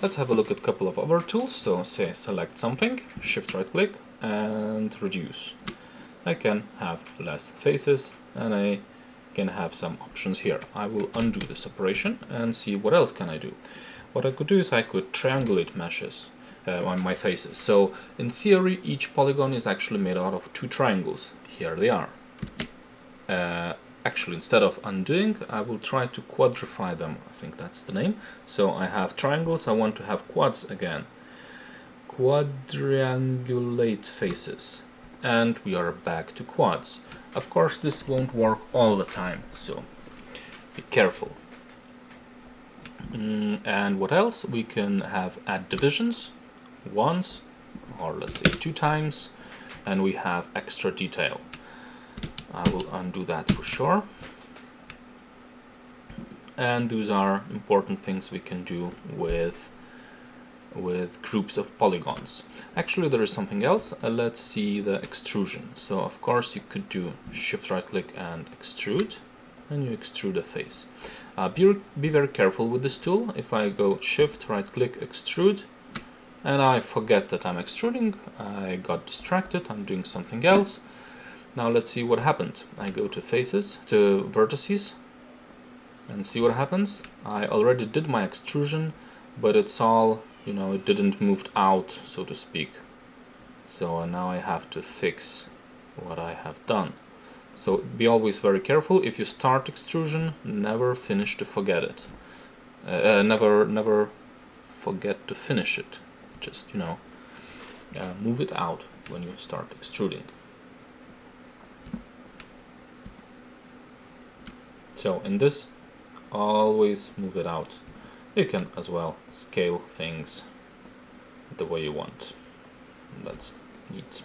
Let's have a look at a couple of other tools. So say select something, shift right click and reduce. I can have less faces and I can have some options here. I will undo this operation and see what else can I do. What I could do is I could triangulate meshes on my faces. So in theory each polygon is actually made out of two triangles. Here they are. Actually, instead of undoing, I will try to quadrify them. I think that's the name. So I have triangles, I want to have quads again. Quadriangulate faces. And we are back to quads. Of course, this won't work all the time, so be careful. And what else? We can have add divisions once, or let's say 2 times, and we have extra detail. I will undo that for sure. And those are important things we can do with groups of polygons. Actually, there is something else. Let's see the extrusion. So of course you could do shift right click and extrude, and you extrude a face. Be very careful with this tool. If I go shift right click extrude and I forget that I'm extruding, I got distracted, I'm doing something else. Now let's see what happened. I go to faces, to vertices, and see what happens. I already did my extrusion, but it's all, it didn't move out, so to speak. So now I have to fix what I have done. So be always very careful. If you start extrusion, never finish to forget it. Never forget to finish it. Just, move it out when you start extruding. So in this, always move it out. You can as well scale things the way you want. That's neat.